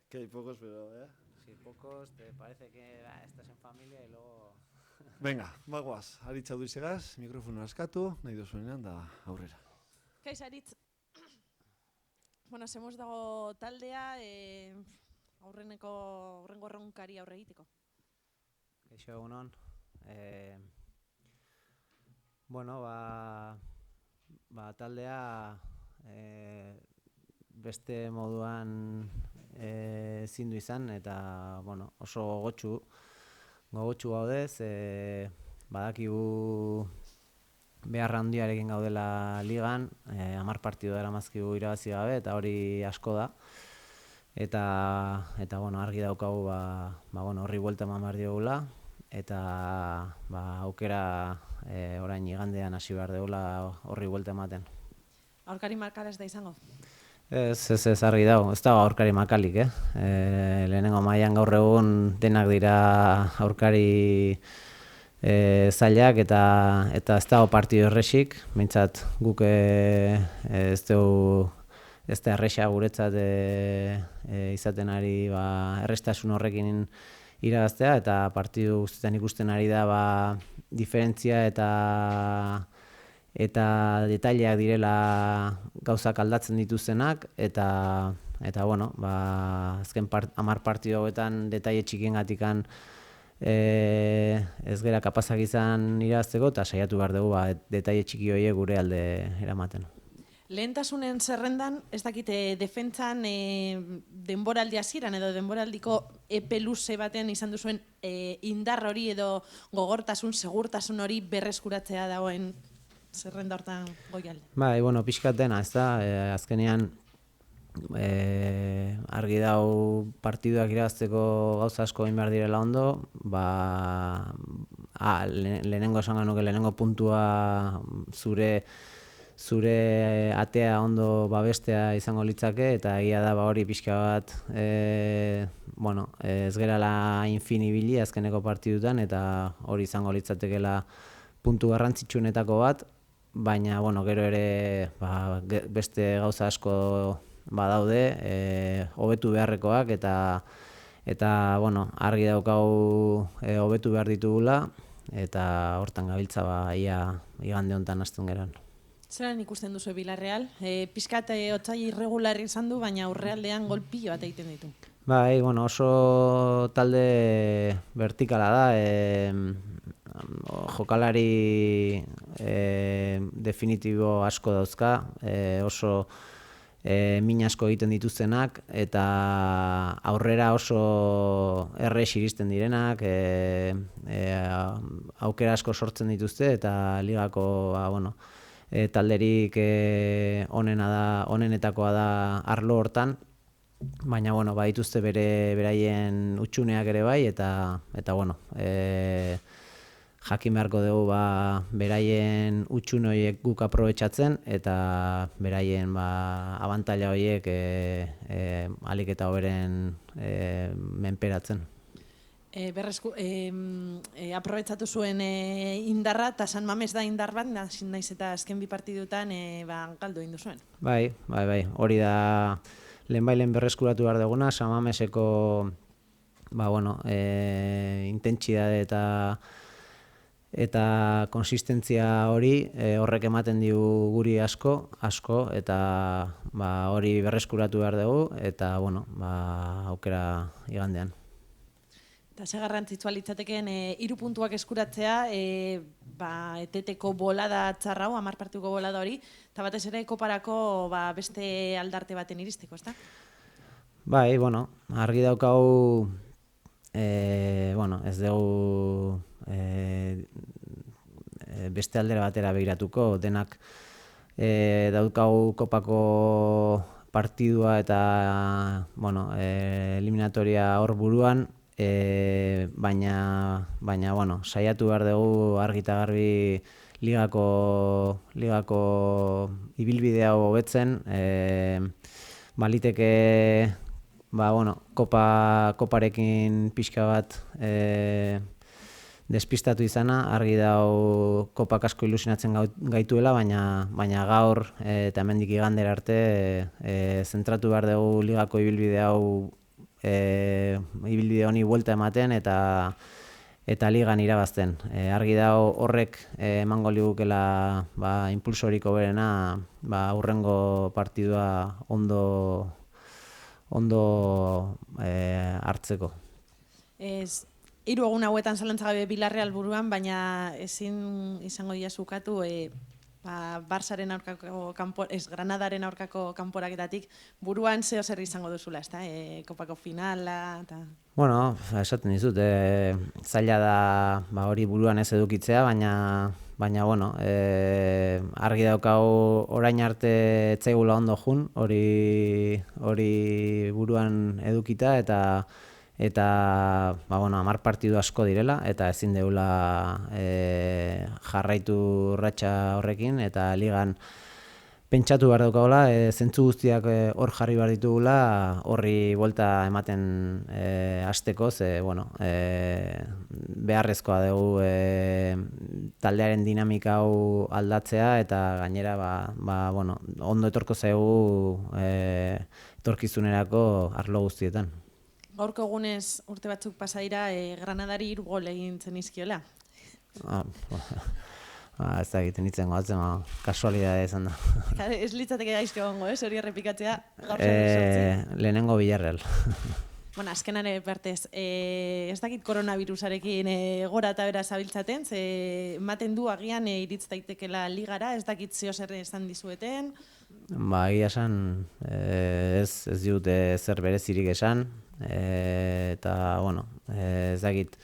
Que hay pocos, pero... Sí, pocos, te parece que estás en familia y luego... Venga, bagoaz, aritza duizegaz, mikrofono askatu, nahi duzuenean da aurrera. Kaixo, Aritz. Bueno, semuz dago taldea, aurrengo erronkari aurre egiteko. Kaixo egunon. Bueno, taldea beste moduan ezin du izan eta bueno, oso gogotsu gaudez, badakigu behar handiarekin gaudela ligan, 10 partidu daramazkigu irabazi gabe eta hori asko da. Eta bueno, argi daukagu horri buelta eman behar diogula eta aukera orain igandean hasi behar dugula horri buelta ematen. Aurkari markala ez da izango? Ez argi dago, ez dago aurkari makalik, lehenengo mailan gaur egun denak dira aurkari zailak eta ez dago partidu erresik, behintzat guk ez da erresa guretzat izaten ari errestasun horrekin irabaztea eta partidu guztietan ikusten ari da diferentzia eta detaileak direla gauzak aldatzen dituztenak eta bueno, azken 10 partidu hauetan detaile txikiengatikan ez gera kapazak izan irabazteko eta saiatu behar dugu detaile txiki horiek gure alde eramaten. Lehentasunen zerrendan, ez dakite defentsan denboraldi hasieran edo denboraldiko epe luze batean izan duzuen indar hori edo gogortasun, segurtasun hori berreskuratzea dagoen zerrenda hortan goialde. Bueno, pixkat dena, ez da, azkenean argi dau partiduak irabazteko gauza asko egin behar direla ondo, lehenengo esan genuke lehenengo puntua zure atea ondo babestea izango litzake eta egia da hori pixka bat ez gerala infinibili azkeneko partidutan eta hori izango litzatekela puntu garrantzitsuenetako bat, baina gero ere beste gauza asko badaude hobetu beharrekoak eta argi daukagu hobetu behar ditugula eta hortan gabiltza ia igande honetan hasten geran. Zeran ikusten duzu Villarreal? Pixkat otsai irregular izan du, baina aurrealdean gol pilo bat egiten ditu. Oso talde vertikala da, jokalari definitibo asko dauzka, oso min asko egiten dituztenak eta aurrera oso errex iristen direnak, aukera asko sortzen dituzte eta ligako talderik onenetakoa da arlo hortan, baina badituzte beraien utxuneak ere bai eta jakin beharko dugu beraien utxun horiek guk aprobetxatzen eta beraien abantaila horiek ahalik eta hoberen menperatzen. Aprobetxatu zuen indarra eta San Mames da indar bat, naiz eta azken 2 partidutan galdu egin duzuen. Bai, hori da lehenbailen berreskuratu behar duguna, San Mameseko intentsitate eta konsistentzia hori horrek ematen digu guri asko eta hori berreskuratu behar dugu eta aukera igandean. Eta ze garrantzitsua litzatekeen 3 puntuak eskuratzea, eteteko bolada txarra hau, 10 partituko bolada hori, eta batez ere koparako beste aldarte baten iristeko, ezta? Argi daukagu ez dugu beste aldera batera begiratuko, denak daukagu kopako partidua eta eliminatoria hor buruan, baina saiatu behar dugu argi eta garbi ligako ibilbide hau hobetzen, baliteke koparekin pixka bat despistatu izana, argi dau kopak asko ilusinatzen gaituela, baina gaur eta hemendik igandera arte zentratu behar dugu ligako ibilbide hau ibilbide honi buelta ematen eta ligan irabazten. Argi dago horrek emango ligukela impulsorik hoberena hurrengo partidua ondo hartzeko. Hiru egun hauetan zalantzagabe Villarreal buruan, baina ezin izango dira zukatu Barsaren aurkako Granadaren aurkako kanporaketatik buruan zeo zer izango duzula, ezta? Kopako finala eta... Bueno, esaten dizut, zaila da hori buruan ez edukitzea, baina bueno, argi daukagu orain arte etzaigula ondo jun, hori buruan edukita eta bueno, 10 partidu asko direla eta ezin deula jarraitu ratxa horrekin eta ligan pentsatu behar daukagula, zentzu guztiak hor jarri behar ditugula horri buelta ematen hasteko, ze bueno, beharrezkoa dugu taldearen dinamika hau aldatzea eta gainera bueno, ondo etorko zaigu etorkizunerako arlo guztietan. Gaurko egunez urte batzuk pasa dira Granadari 3 gol egin zenizkiola. Ez da egiten itzen goatzen, kasualidade izan da. Ez litzateke gaizko egongo, hori errepikatzea. Lehenengo Villarreal. Bueno, azkenan partez, ez dakit koronavirusarekin gora eta bera zabiltzaten, ematen du agian iritz daitekela ligara, ez dakit zeo zer esan dizueten. Egia esan, ez dute zer berezirik esan, eta, bueno, ez dakit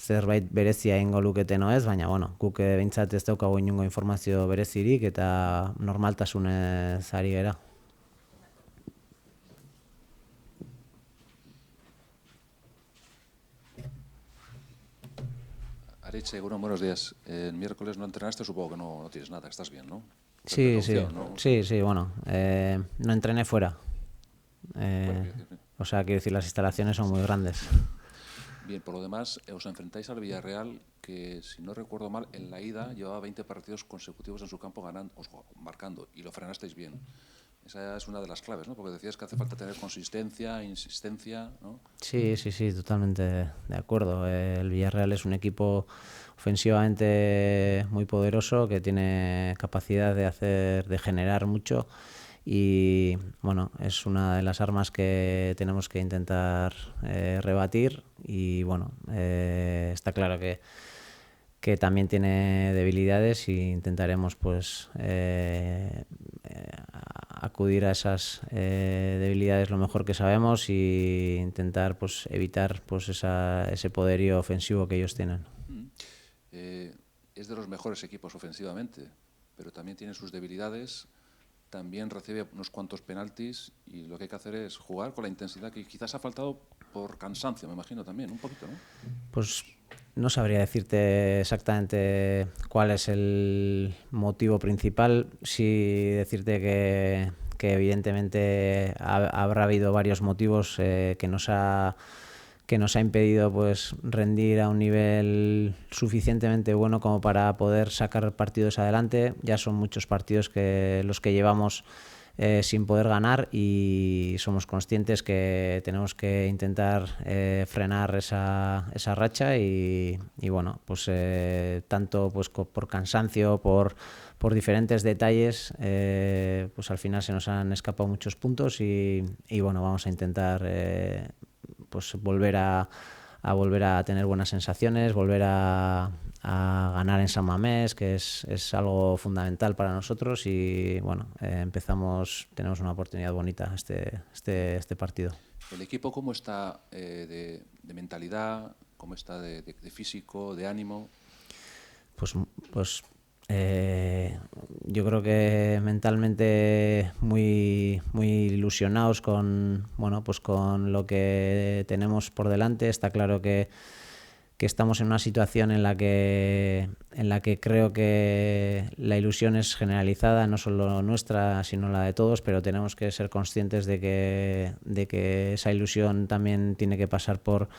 zerbait berezia egingo luketen ez, baina, bueno, guk behintzat ez daukagu inongo informazio berezirik eta normaltasunez ari gera. Aritz, buenos días. El miércoles no entrenaste, supongo que no tienes nada, estás bien, ¿no? Sí, bueno, no entrené fuera. O sea, quiero decir, las instalaciones son muy grandes. Bien, por lo demás, os enfrentáis al Villarreal, que si no recuerdo mal, en la ida llevaba 20 partidos consecutivos en su campo marcando, y lo frenasteis bien. Esa es una de las claves, ¿no? Porque decías que hace falta tener consistencia, insistencia, ¿no? Sí, totalmente de acuerdo. El Villarreal es un equipo ofensivamente muy poderoso, que tiene capacidad de generar mucho. Y bueno, es una de las armas que tenemos que intentar rebatir y bueno, está claro que también tiene debilidades y intentaremos pues acudir a esas debilidades lo mejor que sabemos y intentar pues evitar pues ese poderío ofensivo que ellos tienen. Es de los mejores equipos ofensivamente, pero también tiene sus debilidades. También recibe unos cuantos penaltis y lo que hay que hacer es jugar con la intensidad que quizás ha faltado por cansancio, me imagino también, un poquito, ¿no? Pues no sabría decirte exactamente cuál es el motivo principal. Sí decirte que evidentemente habrá habido varios motivos que nos ha impedido pues rendir a un nivel suficientemente bueno como para poder sacar partidos adelante. Ya son muchos partidos los que llevamos sin poder ganar y somos conscientes que tenemos que intentar frenar esa racha y bueno, pues tanto pues por cansancio, por diferentes detalles, pues al final se nos han escapado muchos puntos y bueno, vamos a intentar pues volver a tener buenas sensaciones, volver a ganar en San Mamés, que es algo fundamental para nosotros y bueno, tenemos una oportunidad bonita este partido. ¿El equipo cómo está de mentalidad, cómo está de físico, de ánimo? Pues yo creo que mentalmente muy ilusionados con lo que tenemos por delante. Está claro que estamos en una situación en la que creo que la ilusión es generalizada, no solo nuestra, sino la de todos, pero tenemos que ser conscientes de que esa ilusión también tiene que pasar por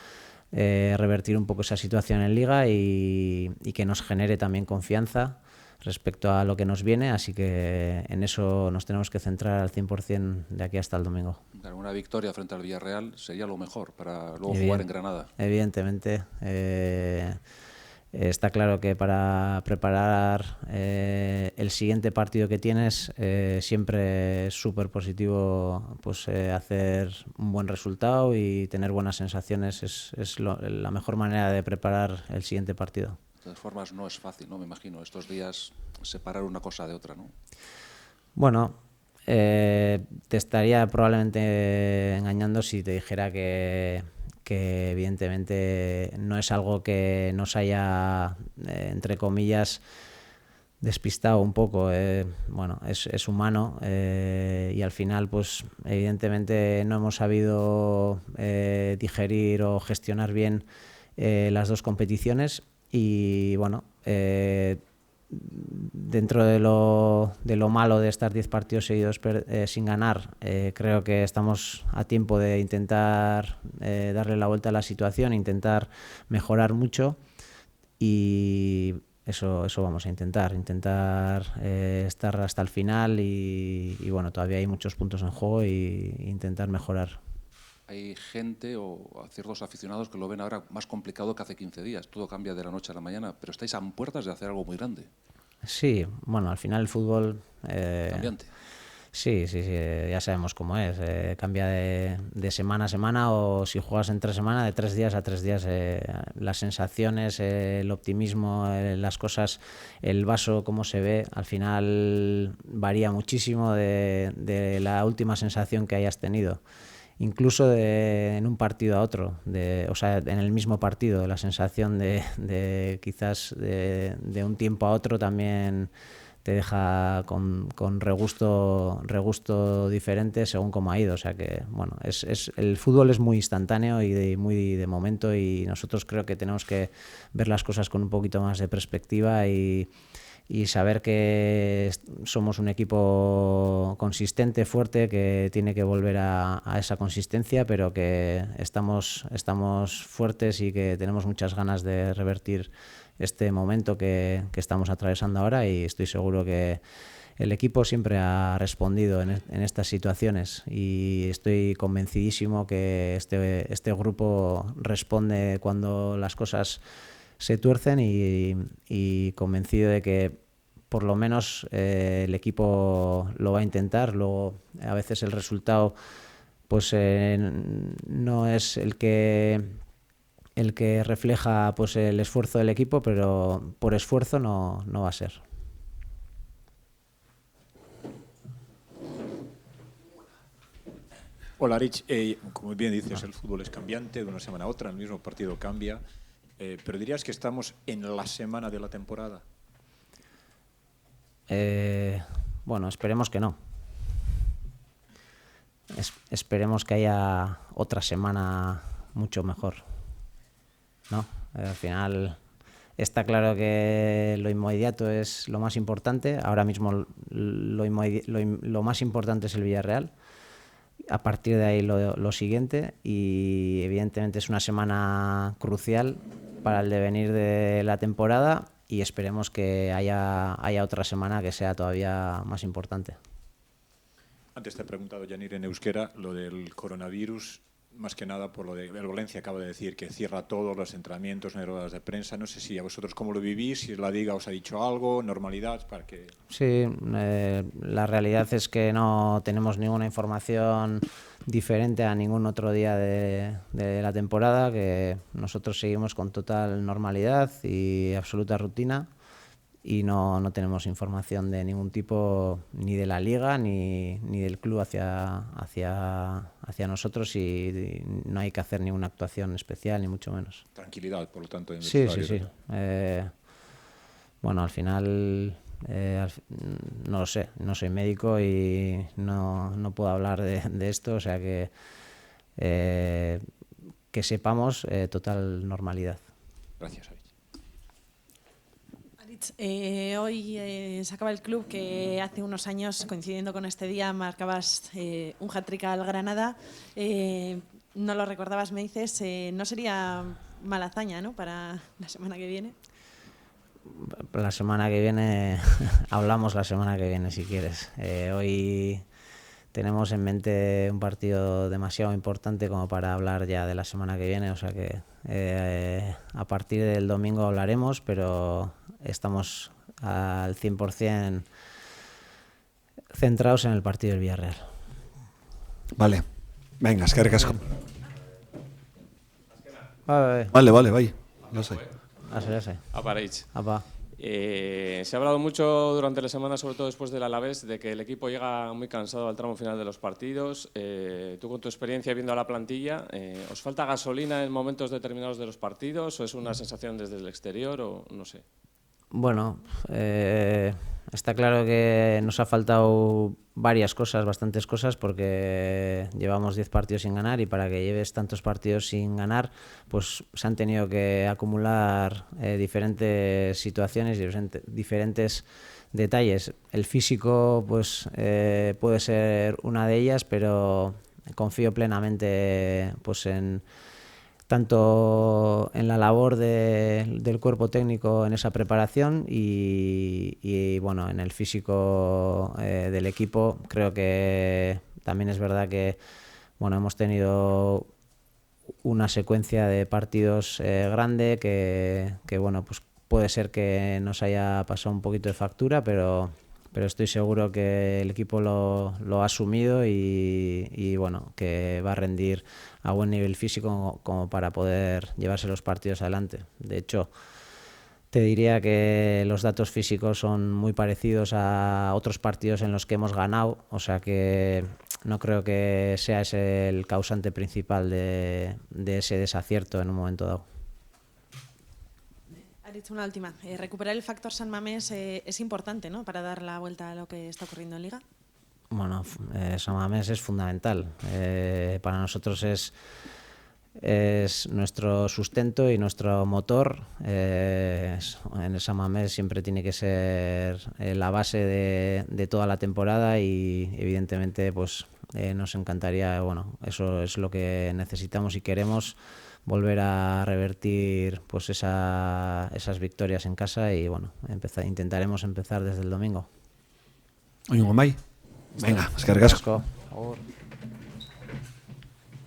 revertir un poco esa situación en Liga y que nos genere también confianza respecto a lo que nos viene, así que en eso nos tenemos que centrar al 100% de aquí hasta el domingo. Claro, una victoria frente al Villarreal sería lo mejor para luego jugar en Granada. Evidentemente. Está claro que para preparar el siguiente partido que tienes siempre es súper positivo pues, hacer un buen resultado y tener buenas sensaciones. Es la mejor manera de preparar el siguiente partido. De todas formas, no es fácil, ¿no? Me imagino, estos días separar una cosa de otra, ¿no? Bueno, te estaría probablemente engañando si te dijera que evidentemente no es algo que nos haya, entre comillas, despistado un poco. Bueno, es humano y al final, pues evidentemente no hemos sabido digerir o gestionar bien las dos competiciones y bueno, dentro de lo malo de estar 10 partidos seguidos sin ganar, creo que estamos a tiempo de intentar darle la vuelta a la situación, intentar mejorar mucho y eso vamos a intentar estar hasta el final y bueno, todavía hay muchos puntos en juego y intentar mejorar. Hay gente o ciertos aficionados que lo ven ahora más complicado que hace 15 días. Todo cambia de la noche a la mañana, pero estáis a puertas de hacer algo muy grande. Sí, bueno, al final el fútbol... Cambiante. Sí, ya sabemos cómo es. Cambia de semana a semana o si juegas en 3 semanas, de 3 días a 3 días. Las sensaciones, el optimismo, las cosas, el vaso, cómo se ve, al final varía muchísimo de la última sensación que hayas tenido. Incluso en un partido a otro, o sea, en el mismo partido, la sensación de quizás de un tiempo a otro también te deja con regusto diferente según cómo ha ido. O sea que, bueno, el fútbol es muy instantáneo y muy de momento y nosotros creo que tenemos que ver las cosas con un poquito más de perspectiva y saber que somos un equipo consistente, fuerte, que tiene que volver a esa consistencia, pero que estamos fuertes y que tenemos muchas ganas de revertir este momento que estamos atravesando ahora y estoy seguro que el equipo siempre ha respondido en estas situaciones y estoy convencidísimo que este grupo responde cuando las cosas se tuercen y convencido de que por lo menos el equipo lo va a intentar. Luego a veces el resultado pues no es el que refleja pues el esfuerzo del equipo, pero por esfuerzo no va a ser. Hola Rich, como bien dices, el fútbol es cambiante de una semana a otra, el mismo partido cambia, pero dirías que estamos en la semana de la temporada. Bueno, esperemos que no. Esperemos que haya otra semana mucho mejor, ¿no? Al final está claro que lo inmediato es lo más importante. Ahora mismo lo más importante es el Villarreal. A partir de ahí lo siguiente y evidentemente es una semana crucial para el devenir de la temporada y esperemos que haya otra semana que sea todavía más importante. Antes te he preguntado, Yanir, en euskera, lo del coronavirus, más que nada por lo de el Valencia acaba de decir que cierra todos los entrenamientos, no hay ruedas de prensa. No sé si a vosotros cómo lo vivís, si la Liga os ha dicho algo, normalidad, para que... Sí, la realidad es que no tenemos ninguna información diferente a ningún otro día de la temporada, que nosotros seguimos con total normalidad y absoluta rutina y no tenemos información de ningún tipo, ni de la Liga ni del club hacia nosotros y no hay que hacer ninguna actuación especial, ni mucho menos. Tranquilidad, por lo tanto. En el Sí. Bueno, al final no lo sé, no soy médico y no puedo hablar de esto, o sea que sepamos total normalidad. Gracias, Aritz. Hoy se acaba el club que hace unos años, coincidiendo con este día, marcabas un hat-trick al Granada. No lo recordabas, me dices. No sería mala hazaña, ¿no?, para la semana que viene. La semana que viene, hablamos la semana que viene si quieres. Hoy tenemos en mente un partido demasiado importante como para hablar ya de la semana que viene, o sea que a partir del domingo hablaremos, pero estamos al 100% centrados en el partido del Villarreal. Vale. Venga, eskerrik asko. Vale. Bai. No sé. Apareich. Apa. Se ha hablado mucho durante la semana, sobre todo después del Alavés, de que el equipo llega muy cansado al tramo final de los partidos. Tú, con tu experiencia viendo a la plantilla, ¿os falta gasolina en momentos determinados de los partidos o es una sensación desde el exterior o no sé? Bueno, está claro que nos ha faltado varias cosas, bastantes cosas, porque llevamos 10 partidos sin ganar y para que lleves tantos partidos sin ganar, pues se han tenido que acumular diferentes situaciones, diferentes detalles. El físico pues puede ser una de ellas, pero confío plenamente pues tanto en la labor del cuerpo técnico en esa preparación y bueno, en el físico del equipo. Creo que también es verdad que bueno, hemos tenido una secuencia de partidos grande que bueno, pues puede ser que nos haya pasado un poquito de factura, pero estoy seguro que el equipo lo ha asumido y bueno, que va a rendir a buen nivel físico como para poder llevarse los partidos adelante. De hecho, te diría que los datos físicos son muy parecidos a otros partidos en los que hemos ganado, o sea que no creo que sea ese el causante principal de ese desacierto en un momento dado. Aritz, una última. Recuperar el factor San Mamés es importante, ¿no?, para dar la vuelta a lo que está ocurriendo en Liga. Bueno, San Mamés es fundamental. Para nosotros es nuestro sustento y nuestro motor. En el San Mamés siempre tiene que ser la base de toda la temporada y evidentemente pues nos encantaría, bueno, eso es lo que necesitamos y queremos, volver a revertir pues esas victorias en casa y bueno, intentaremos empezar desde el domingo. Oingo mai. Venga, eskerrik asko. Agur.